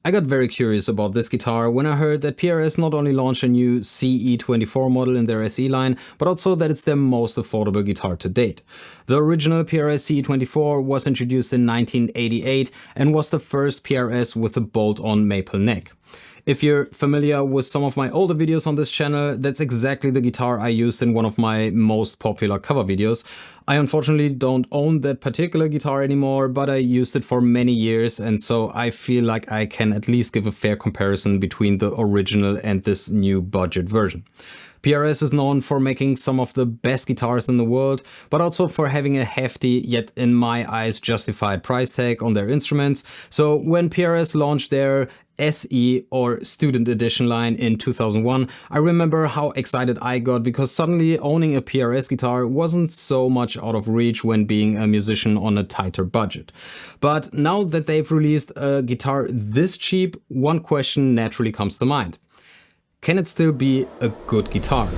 I got very curious about this guitar when I heard that PRS not only launched a new CE24 model in their SE line, but also that it's their most affordable guitar to date. The original PRS CE24 was introduced in 1988 and was the first PRS with a bolt-on maple neck. If you're familiar with some of my older videos on this channel, that's exactly the guitar I used in one of my most popular cover videos. I unfortunately don't own that particular guitar anymore, but I used it for many years, and so I feel like I can at least give a fair comparison between the original and this new budget version. PRS is known for making some of the best guitars in the world, but also for having a hefty, yet in my eyes justified price tag on their instruments. So when PRS launched their SE or Student Edition line in 2001, I remember how excited I got because suddenly owning a PRS guitar wasn't so much out of reach when being a musician on a tighter budget. But now that they've released a guitar this cheap, one question naturally comes to mind. Can it still be a good guitar?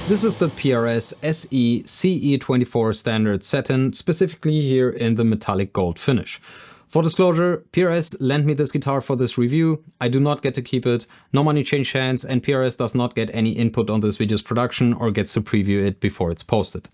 This is the PRS SE CE24 standard Satin, specifically here in the metallic gold finish. For disclosure, PRS lent me this guitar for this review. I do not get to keep it, no money changed hands, and PRS does not get any input on this video's production or gets to preview it before it's posted.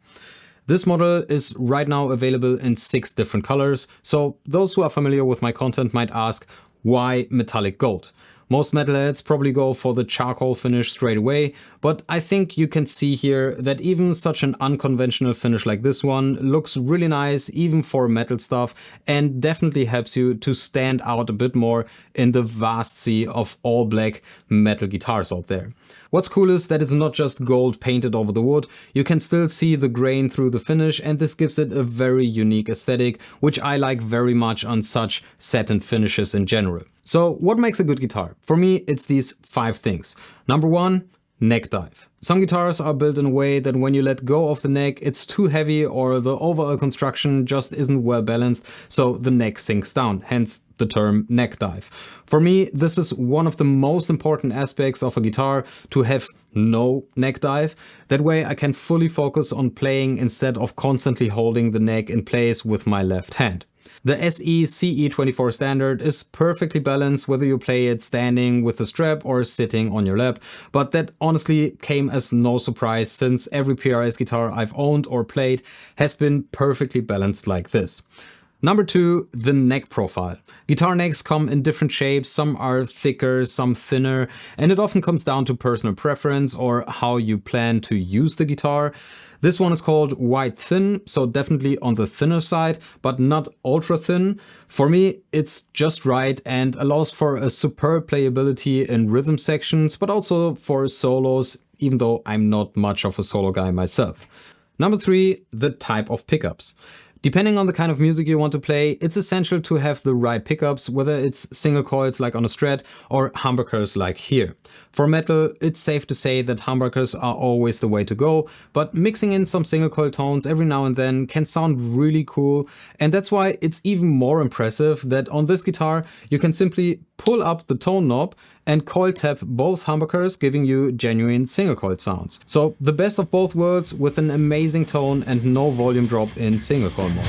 This model is right now available in 6 different colors, so those who are familiar with my content might ask, why metallic gold? Most metalheads probably go for the charcoal finish straight away, but I think you can see here that even such an unconventional finish like this one looks really nice even for metal stuff and definitely helps you to stand out a bit more in the vast sea of all black metal guitars out there. What's cool is that it's not just gold painted over the wood, you can still see the grain through the finish, and this gives it a very unique aesthetic, which I like very much on such satin finishes in general. So what makes a good guitar? For me, it's these 5 things. Number 1, neck dive. Some guitars are built in a way that when you let go of the neck, it's too heavy or the overall construction just isn't well balanced, so the neck sinks down, hence the term neck dive. For me, this is one of the most important aspects of a guitar, to have no neck dive. That way I can fully focus on playing instead of constantly holding the neck in place with my left hand. The SE CE24 standard is perfectly balanced whether you play it standing with a strap or sitting on your lap, but that honestly came as no surprise since every PRS guitar I've owned or played has been perfectly balanced like this. Number 2, the neck profile. Guitar necks come in different shapes, some are thicker, some thinner, and it often comes down to personal preference or how you plan to use the guitar. This one is called wide thin, so definitely on the thinner side, but not ultra thin. For me, it's just right and allows for a superb playability in rhythm sections, but also for solos, even though I'm not much of a solo guy myself. Number 3, the type of pickups. Depending on the kind of music you want to play, it's essential to have the right pickups, whether it's single coils like on a Strat or humbuckers like here. For metal, it's safe to say that humbuckers are always the way to go, but mixing in some single coil tones every now and then can sound really cool, and that's why it's even more impressive that on this guitar you can simply pull up the tone knob and coil tap both humbuckers, giving you genuine single coil sounds. So the best of both worlds with an amazing tone and no volume drop in single coil mode.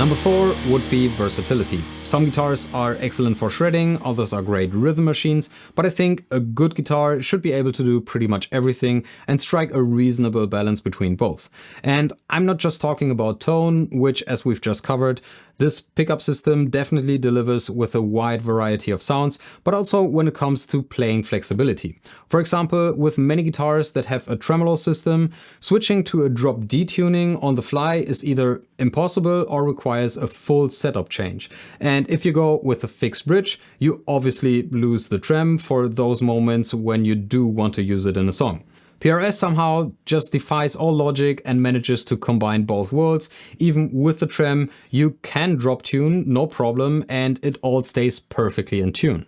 Number 4 would be versatility. Some guitars are excellent for shredding, others are great rhythm machines, but I think a good guitar should be able to do pretty much everything and strike a reasonable balance between both. And I'm not just talking about tone, which, as we've just covered, this pickup system definitely delivers with a wide variety of sounds, but also when it comes to playing flexibility. For example, with many guitars that have a tremolo system, switching to a drop D tuning on the fly is either impossible or requires a full setup change. And if you go with a fixed bridge, you obviously lose the trem for those moments when you do want to use it in a song. PRS somehow just defies all logic and manages to combine both worlds. Even with the trem, you can drop tune, no problem, and it all stays perfectly in tune.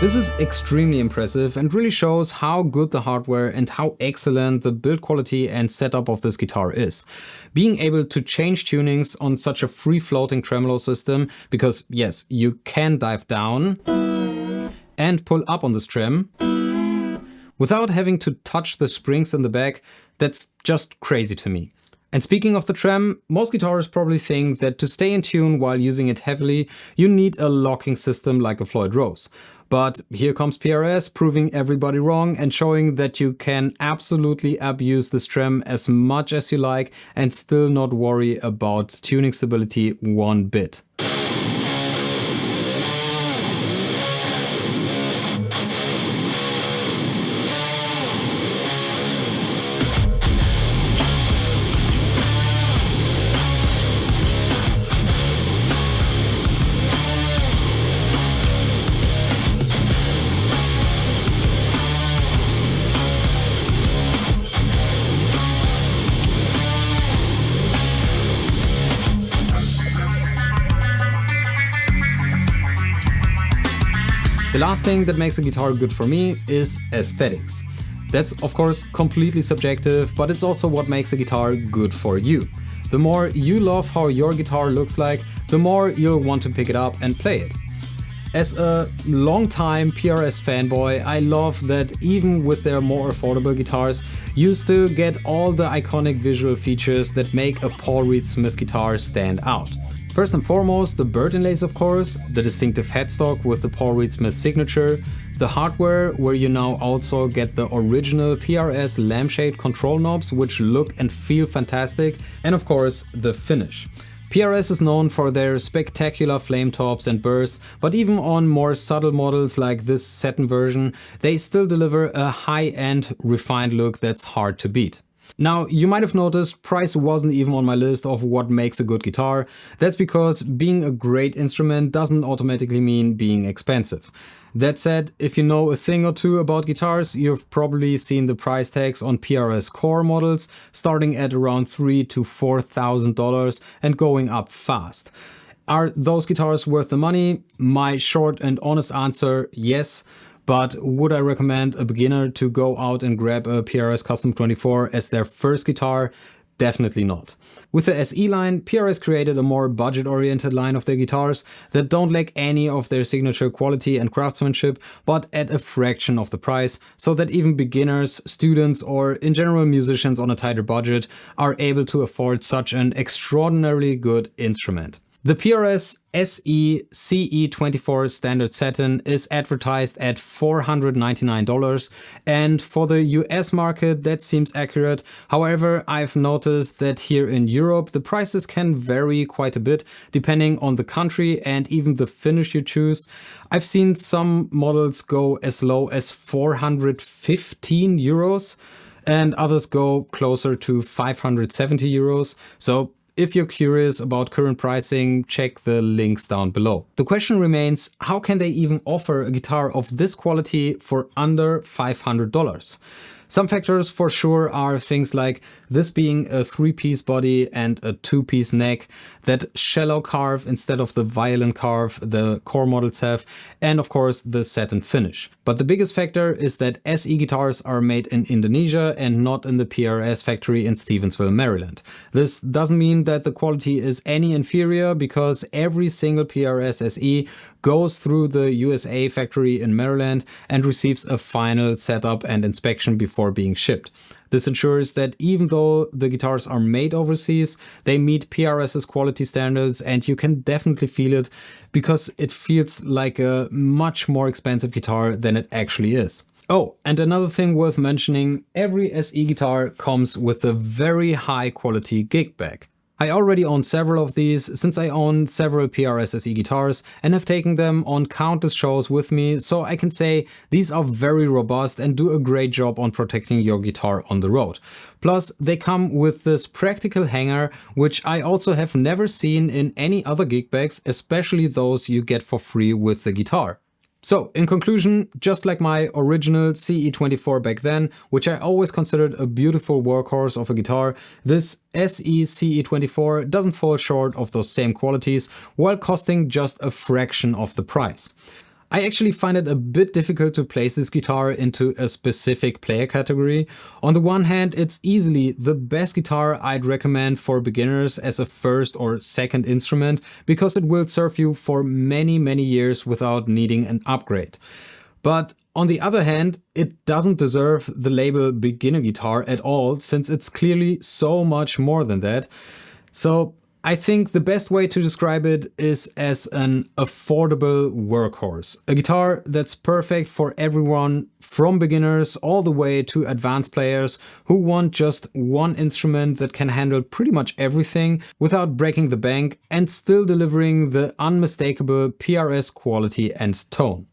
This is extremely impressive and really shows how good the hardware and how excellent the build quality and setup of this guitar is. Being able to change tunings on such a free-floating tremolo system, because yes, you can dive down and pull up on this trem without having to touch the springs in the back, that's just crazy to me. And speaking of the trem, most guitarists probably think that to stay in tune while using it heavily, you need a locking system like a Floyd Rose. But here comes PRS proving everybody wrong and showing that you can absolutely abuse this trem as much as you like and still not worry about tuning stability one bit. The last thing that makes a guitar good for me is aesthetics. That's of course completely subjective, but it's also what makes a guitar good for you. The more you love how your guitar looks like, the more you'll want to pick it up and play it. As a long-time PRS fanboy, I love that even with their more affordable guitars, you still get all the iconic visual features that make a Paul Reed Smith guitar stand out. First and foremost, the bird inlays of course, the distinctive headstock with the Paul Reed Smith signature, the hardware where you now also get the original PRS lampshade control knobs which look and feel fantastic, and of course the finish. PRS is known for their spectacular flame tops and bursts, but even on more subtle models like this Satin version, they still deliver a high-end, refined look that's hard to beat. Now, you might have noticed price wasn't even on my list of what makes a good guitar. That's because being a great instrument doesn't automatically mean being expensive. That said, if you know a thing or two about guitars, you've probably seen the price tags on PRS core models starting at around $3,000 to $4,000 and going up fast. Are those guitars worth the money? My short and honest answer, yes. but would I recommend a beginner to go out and grab a PRS Custom 24 as their first guitar? Definitely not. With the SE line, PRS created a more budget-oriented line of their guitars that don't lack any of their signature quality and craftsmanship, but at a fraction of the price, so that even beginners, students, or in general musicians on a tighter budget are able to afford such an extraordinarily good instrument. The PRS SE CE24 Standard Satin is advertised at $499, and for the US market that seems accurate. However, I've noticed that here in Europe the prices can vary quite a bit depending on the country and even the finish you choose. I've seen some models go as low as 415 euros and others go closer to 570 euros. So if you're curious about current pricing, check the links down below. The question remains, how can they even offer a guitar of this quality for under $500? Some factors for sure are things like this being a 3-piece body and a 2-piece neck, that shallow carve instead of the violent carve the core models have, and of course the satin finish. But the biggest factor is that SE guitars are made in Indonesia and not in the PRS factory in Stevensville, Maryland. This doesn't mean that the quality is any inferior, because every single PRS SE goes through the USA factory in Maryland and receives a final setup and inspection before being shipped. This ensures that even though the guitars are made overseas, they meet PRS's quality standards, and you can definitely feel it because it feels like a much more expensive guitar than it actually is. Oh, and another thing worth mentioning, every SE guitar comes with a very high quality gig bag. I already own several of these since I own several PRS SE guitars and have taken them on countless shows with me, so I can say these are very robust and do a great job on protecting your guitar on the road. Plus, they come with this practical hanger, which I also have never seen in any other gig bags, especially those you get for free with the guitar. So, in conclusion, just like my original CE24 back then, which I always considered a beautiful workhorse of a guitar, this SE CE24 doesn't fall short of those same qualities while costing just a fraction of the price. I actually find it a bit difficult to place this guitar into a specific player category. On the one hand, it's easily the best guitar I'd recommend for beginners as a first or second instrument, because it will serve you for many years without needing an upgrade. But on the other hand, it doesn't deserve the label beginner guitar at all, since it's clearly so much more than that. So I think the best way to describe it is as an affordable workhorse. A guitar that's perfect for everyone, from beginners all the way to advanced players who want just one instrument that can handle pretty much everything without breaking the bank and still delivering the unmistakable PRS quality and tone.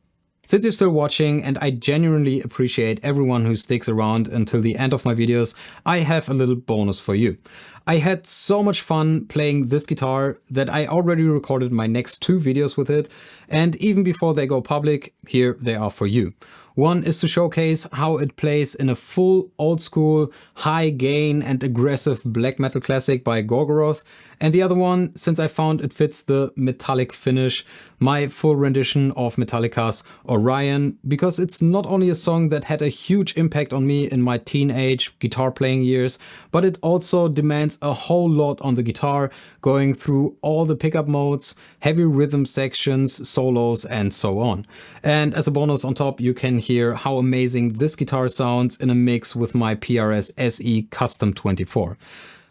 Since you're still watching, and I genuinely appreciate everyone who sticks around until the end of my videos, I have a little bonus for you. I had so much fun playing this guitar that I already recorded my next 2 videos with it, and even before they go public, here they are for you. One is to showcase how it plays in a full old school, high gain and aggressive black metal classic by Gorgoroth, and the other one, since I found it fits the metallic finish, my full rendition of Metallica's Orion, because it's not only a song that had a huge impact on me in my teenage guitar playing years, but it also demands a whole lot on the guitar, going through all the pickup modes, heavy rhythm sections, solos, and so on. And as a bonus on top, you can hear how amazing this guitar sounds in a mix with my PRS SE Custom 24.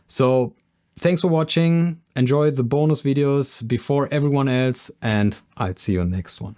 So thanks for watching, enjoy the bonus videos before everyone else, and I'll see you in the next one.